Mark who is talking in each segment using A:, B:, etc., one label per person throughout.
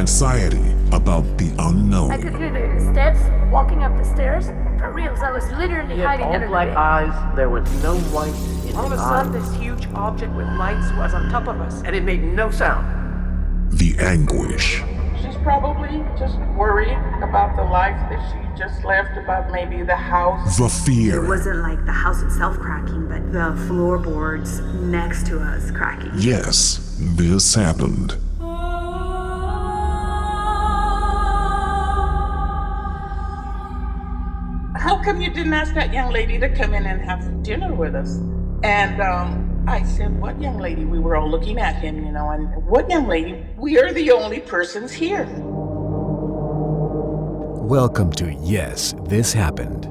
A: anxiety about the unknown.
B: I could hear the steps walking up the stairs. For reals, I was literally
C: He had
B: hiding
C: all
B: under the
C: black
B: bed.
C: eyes. There was no light in
D: All of a
C: his
D: sudden,
C: eyes.
D: this huge object with lights was on top of us, and it made no sound.
A: The anguish.
E: She's probably just worried about the life that she just left, about maybe the house.
A: The fear.
F: It wasn't like the house itself cracking, but the floorboards next to us cracking.
A: Yes, this happened.
E: How come you didn't ask that young lady to come in and have dinner with us? And I said, what young lady? We were all looking at him, and what young lady? We are the only persons here.
G: Welcome to Yes, This Happened,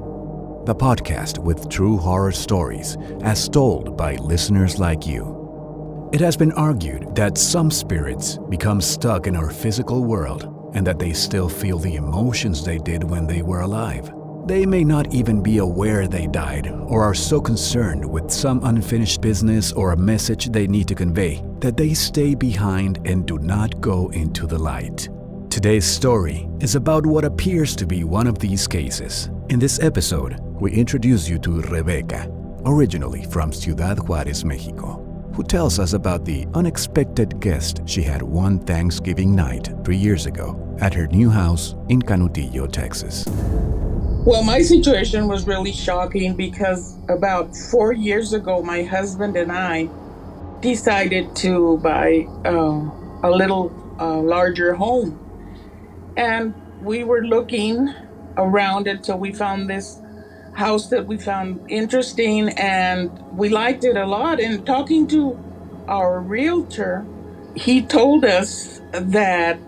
G: the podcast with true horror stories as told by listeners like you. It has been argued that some spirits become stuck in our physical world and that they still feel the emotions they did when they were alive. They may not even be aware they died or are so concerned with some unfinished business or a message they need to convey that they stay behind and do not go into the light. Today's story is about what appears to be one of these cases. In this episode, we introduce you to Rebecca, originally from Ciudad Juárez, Mexico, who tells us about the unexpected guest she had one Thanksgiving night 3 years ago at her new house in Canutillo, Texas.
E: Well, my situation was really shocking because about 4 years ago, my husband and I decided to buy a little larger home. And we were looking around until we found this house that we found interesting, and we liked it a lot. And talking to our realtor, he told us that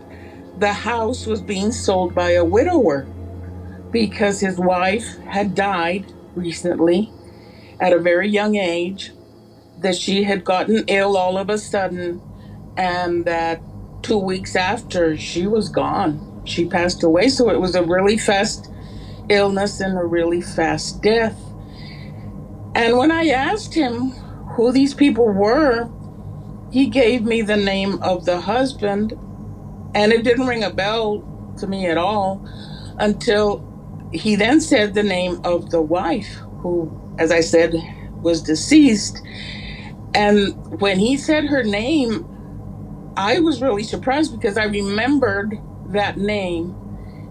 E: the house was being sold by a widower because his wife had died recently at a very young age, that she had gotten ill all of a sudden, and that 2 weeks after she was gone. She passed away. So it was a really fast illness and a really fast death. And when I asked him who these people were, he gave me the name of the husband, and it didn't ring a bell to me at all until he then said the name of the wife, who, as I said, was deceased. And when he said her name, I was really surprised because I remembered that name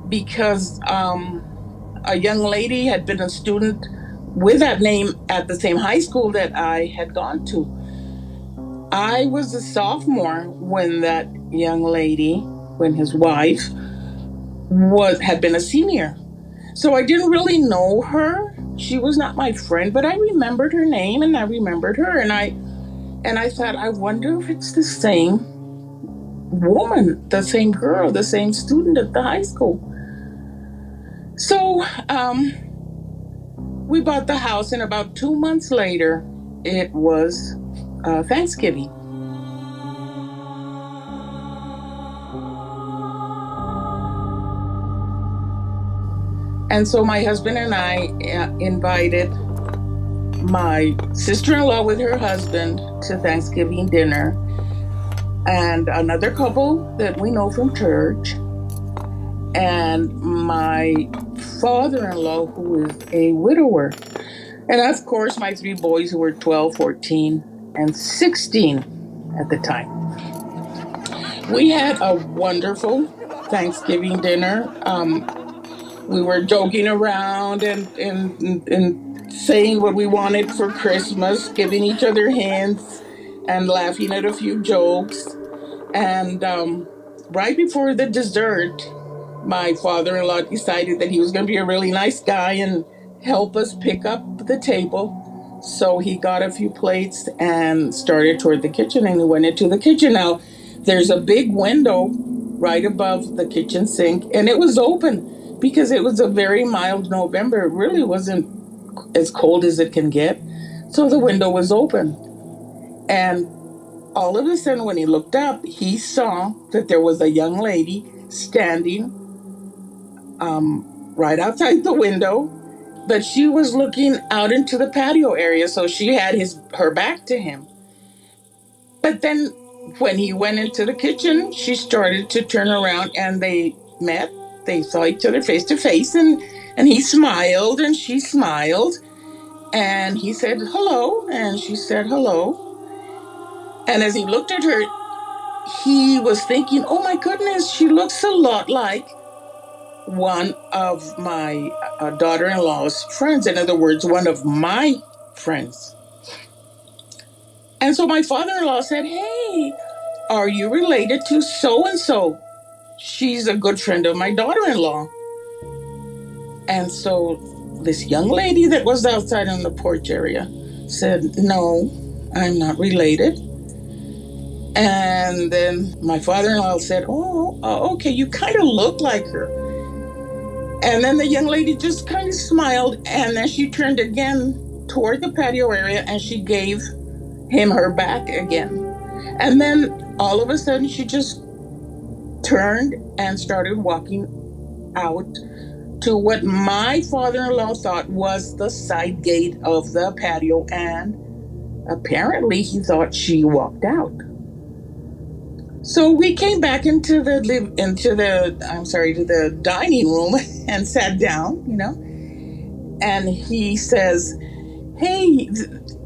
E: because a young lady had been a student with that name at the same high school that I had gone to. I was a sophomore when that young lady, when his wife, had been a senior. So I didn't really know her. She was not my friend, but I remembered her name and I remembered her. And I thought, I wonder if it's the same woman, the same girl, the same student at the high school. So we bought the house, and about 2 months later, it was Thanksgiving. And so my husband and I invited my sister-in-law with her husband to Thanksgiving dinner, and another couple that we know from church, and my father-in-law, who is a widower, and of course my 3 boys who were 12, 14, and 16 at the time. We had a wonderful Thanksgiving dinner. We were joking around and saying what we wanted for Christmas, giving each other hints and laughing at a few jokes. And right before the dessert, my father-in-law decided that he was going to be a really nice guy and help us pick up the table. So he got a few plates and started toward the kitchen, and he went into the kitchen. Now, there's a big window right above the kitchen sink, and it was open because it was a very mild November. It really wasn't as cold as it can get. So the window was open. And all of a sudden, when he looked up, he saw that there was a young lady standing right outside the window, but she was looking out into the patio area, so she had her back to him. But then when he went into the kitchen, she started to turn around and they met. They saw each other face to face, and he smiled and she smiled. And he said, hello. And she said, hello. And as he looked at her, he was thinking, oh my goodness, she looks a lot like one of my daughter-in-law's friends. In other words, one of my friends. And so my father-in-law said, hey, are you related to so-and-so? She's a good friend of my daughter-in-law. And so this young lady that was outside on the porch area said, no, I'm not related. And then my father-in-law said, okay, you kind of look like her. And then the young lady just kind of smiled, and then she turned again toward the patio area and she gave him her back again. And then all of a sudden she just turned and started walking out to what my father-in-law thought was the side gate of the patio, and apparently he thought she walked out. So we came back to the dining room and sat down, and he says, hey,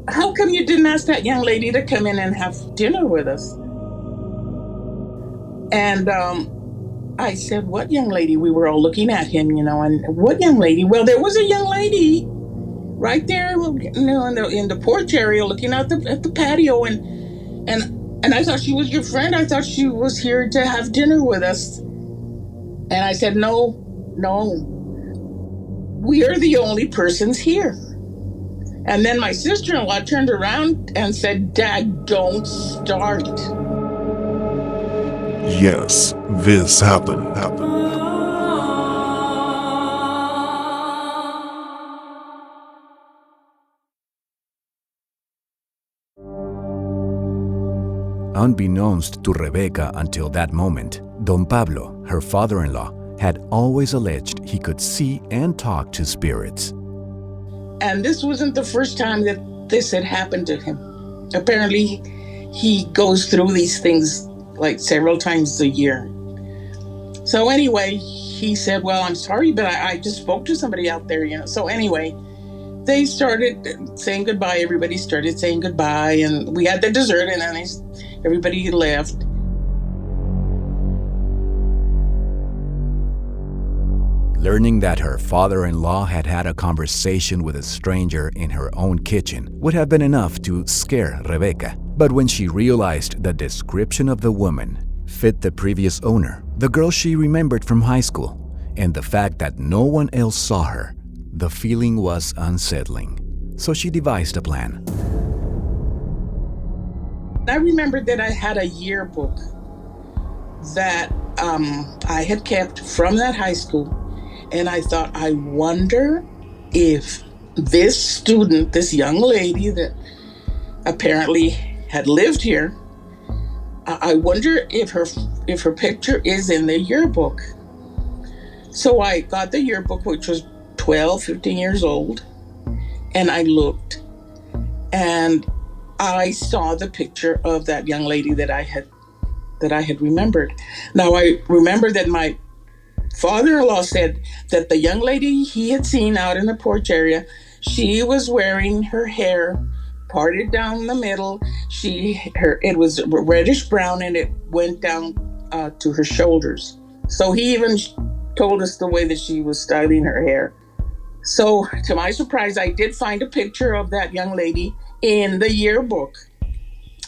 E: how come you didn't ask that young lady to come in and have dinner with us? And I said, what young lady? We were all looking at him, and what young lady? Well, there was a young lady right there, in the porch area looking out at the patio, and I thought she was your friend. I thought she was here to have dinner with us. And I said, no, we are the only persons here. And then my sister-in-law turned around and said, Dad, don't start.
A: Yes, this happened.
G: Unbeknownst to Rebecca until that moment, Don Pablo, her father-in-law, had always alleged he could see and talk to spirits.
E: And this wasn't the first time that this had happened to him. Apparently, he goes through these things like several times a year. So anyway, he said, well, I'm sorry, but I just spoke to somebody out there, So anyway, they started saying goodbye. Everybody started saying goodbye, and we had the dessert, and then everybody left.
G: Learning that her father-in-law had a conversation with a stranger in her own kitchen would have been enough to scare Rebecca. But when she realized the description of the woman fit the previous owner, the girl she remembered from high school, and the fact that no one else saw her, the feeling was unsettling. So she devised a plan.
E: I remembered that I had a yearbook that I had kept from that high school. And I thought, I wonder if this student, this young lady that apparently had lived here, I wonder if her picture is in the yearbook. So I got the yearbook, which was 12, 15 years old, and I looked, and I saw the picture of that young lady that I had remembered. Now I remember that my father-in-law said that the young lady he had seen out in the porch area, she was wearing her hair parted down the middle. It was reddish brown, and it went down to her shoulders. So he even told us the way that she was styling her hair. So to my surprise, I did find a picture of that young lady in the yearbook.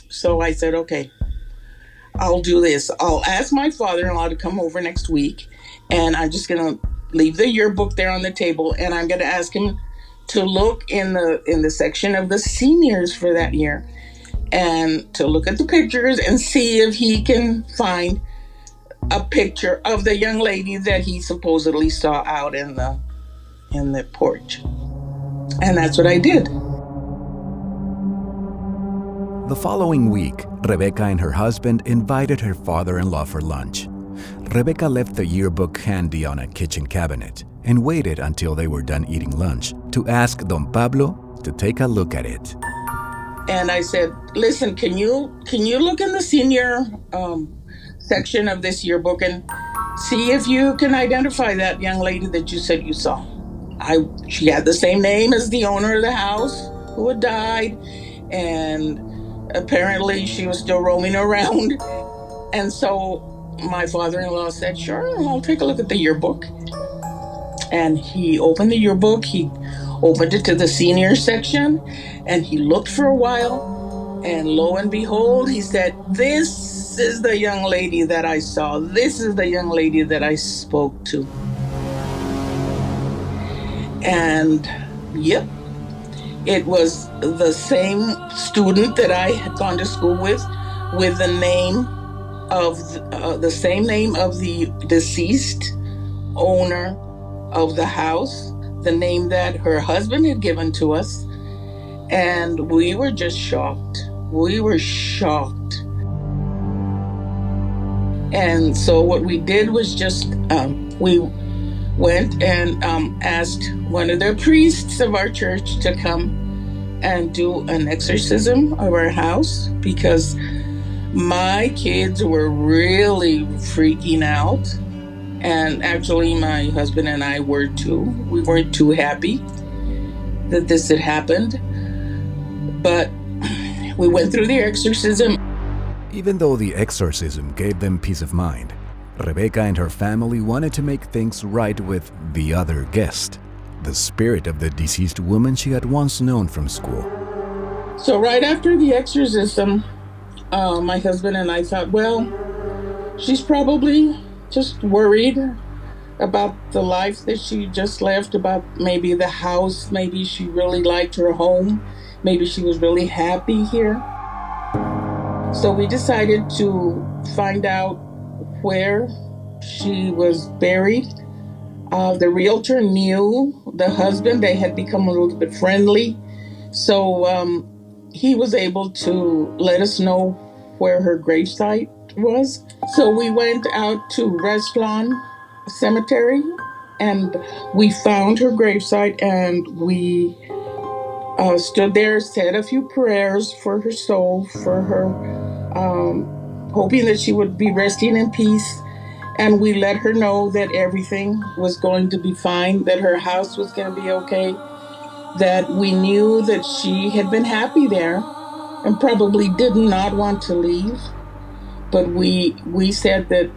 E: So I said, okay, I'll do this. I'll ask my father-in-law to come over next week, and I'm just going to leave the yearbook there on the table, and I'm going to ask him to look in the section of the seniors for that year, and to look at the pictures and see if he can find a picture of the young lady that he supposedly saw out in the porch. And that's what I did.
G: The following week, Rebecca and her husband invited her father-in-law for lunch. Rebecca left the yearbook handy on a kitchen cabinet and waited until they were done eating lunch to ask Don Pablo to take a look at it.
E: And I said, listen, can you look in the senior section of this yearbook and see if you can identify that young lady that you said you saw? She had the same name as the owner of the house who had died, and apparently she was still roaming around. And so my father-in-law said, sure, I'll take a look at the yearbook. And he opened the yearbook, he opened it to the senior section, and he looked for a while, and lo and behold, he said, this is the young lady that I saw. This is the young lady that I spoke to. And yep, it was the same student that I had gone to school with the name of the same name of the deceased owner of the house, the name that her husband had given to us, and we were just shocked. We were shocked. And so what we did was just we went and asked one of the priests of our church to come and do an exorcism of our house, because my kids were really freaking out. And actually, my husband and I were too. We weren't too happy that this had happened. But we went through the exorcism.
G: Even though the exorcism gave them peace of mind, Rebecca and her family wanted to make things right with the other guest, the spirit of the deceased woman she had once known from school.
E: So right after the exorcism, my husband and I thought, well, she's probably just worried about the life that she just left, about maybe the house, maybe she really liked her home, maybe she was really happy here. So we decided to find out where she was buried. The realtor knew the husband. They had become a little bit friendly. So he was able to let us know where her gravesite was. So we went out to Reslon Cemetery and we found her gravesite, and we stood there, said a few prayers for her soul, for her, hoping that she would be resting in peace. And we let her know that everything was going to be fine, that her house was going to be okay, that we knew that she had been happy there and probably did not want to leave. But we said that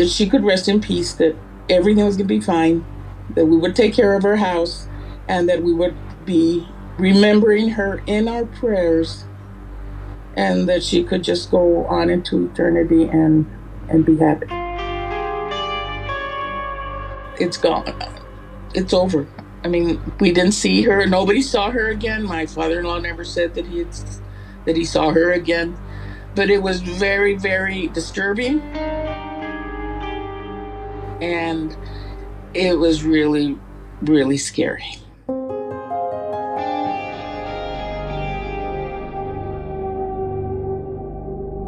E: she could rest in peace, that everything was going to be fine, that we would take care of her house, and that we would be remembering her in our prayers, and that she could just go on into eternity and be happy. It's gone. It's over. I mean, we didn't see her. Nobody saw her again. My father-in-law never said that he saw her again. But it was very, very disturbing. And it was really, really scary.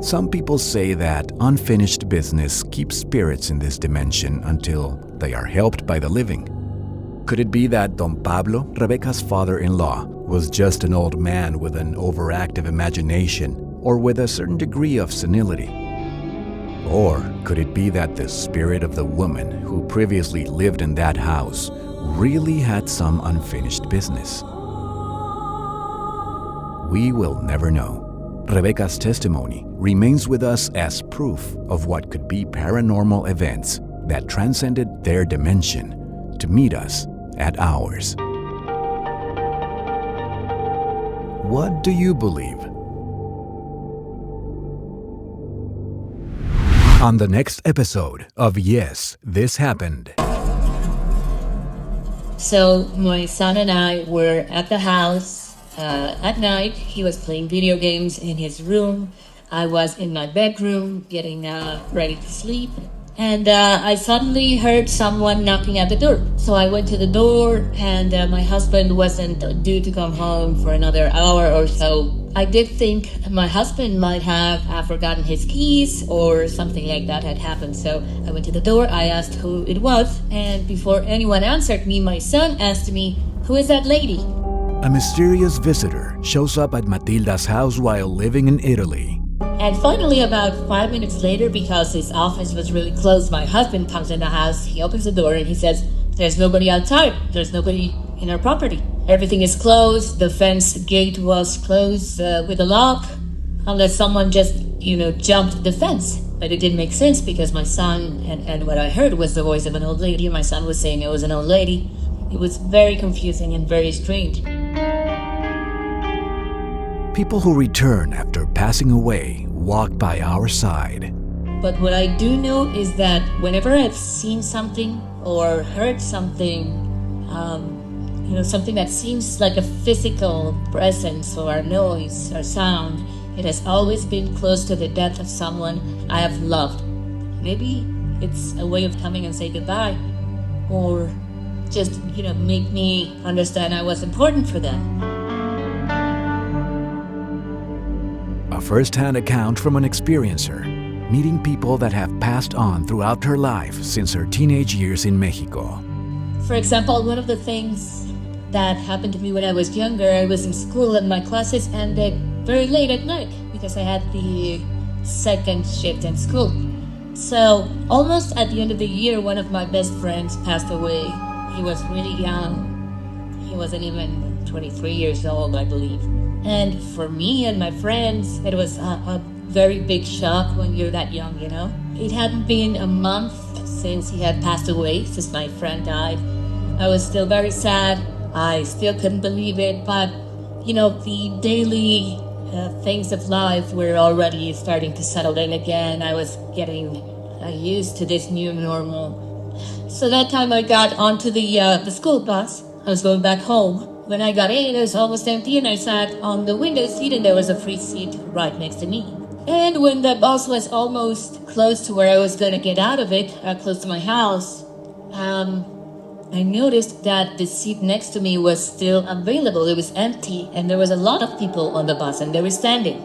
G: Some people say that unfinished business keeps spirits in this dimension until they are helped by the living. Could it be that Don Pablo, Rebecca's father-in-law, was just an old man with an overactive imagination or with a certain degree of senility? Or could it be that the spirit of the woman who previously lived in that house really had some unfinished business? We will never know. Rebecca's testimony remains with us as proof of what could be paranormal events that transcended their dimension to meet us at ours. What do you believe? On the next episode of Yes, This Happened.
H: So my son and I were at the house at night. He was playing video games in his room. I was in my bedroom getting ready to sleep. And I suddenly heard someone knocking at the door. So I went to the door, and my husband wasn't due to come home for another hour or so. I did think my husband might have forgotten his keys or something like that had happened. So I went to the door, I asked who it was, and before anyone answered me, my son asked me, "Who is that lady?"
G: A mysterious visitor shows up at Matilda's house while living in Italy.
H: And finally, about 5 minutes later, because his office was really close, my husband comes in the house. He opens the door and he says, "There's nobody outside. There's nobody in our property. Everything is closed. The fence gate was closed with a lock, unless someone just, jumped the fence." But it didn't make sense because my son, and what I heard was the voice of an old lady. My son was saying it was an old lady. It was very confusing and very strange.
G: People who return after passing away walk by our side.
H: But what I do know is that whenever I've seen something or heard something, something that seems like a physical presence or a noise or sound, it has always been close to the death of someone I have loved. Maybe it's a way of coming and say goodbye, or just, make me understand I was important for them.
G: A first-hand account from an experiencer, meeting people that have passed on throughout her life since her teenage years in Mexico.
H: For example, one of the things that happened to me when I was younger, I was in school and my classes ended very late at night because I had the second shift in school. So almost at the end of the year, one of my best friends passed away. He was really young. He wasn't even 23 years old, I believe. And for me and my friends, it was a very big shock when you're that young, It hadn't been a month since he had passed away, since my friend died. I was still very sad. I still couldn't believe it, but, the daily things of life were already starting to settle in again. I was getting used to this new normal. So that time I got onto the school bus. I was going back home. When I got in, it was almost empty, and I sat on the window seat, and there was a free seat right next to me. And when the bus was almost close to where I was going to get out of it, close to my house, I noticed that the seat next to me was still available. It was empty, and there was a lot of people on the bus, and they were standing.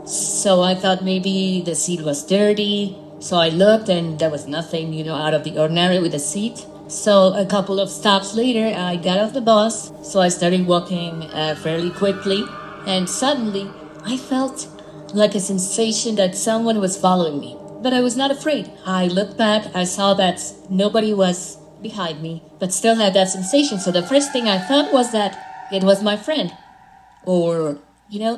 H: So I thought maybe the seat was dirty. So I looked, and there was nothing, out of the ordinary with the seat. So a couple of stops later, I got off the bus. So I started walking fairly quickly, and suddenly I felt like a sensation that someone was following me. But I was not afraid. I looked back, I saw that nobody was behind me, but still had that sensation. So the first thing I thought was that it was my friend, or,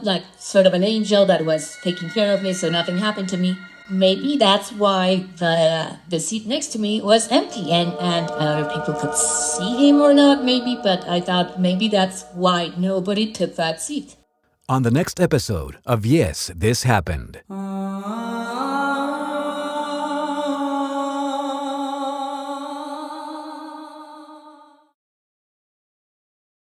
H: like sort of an angel that was taking care of me so nothing happened to me. Maybe that's why the seat next to me was empty, and other people could see him or not, maybe, but I thought maybe that's why nobody took that seat.
G: On the next episode of Yes, This Happened.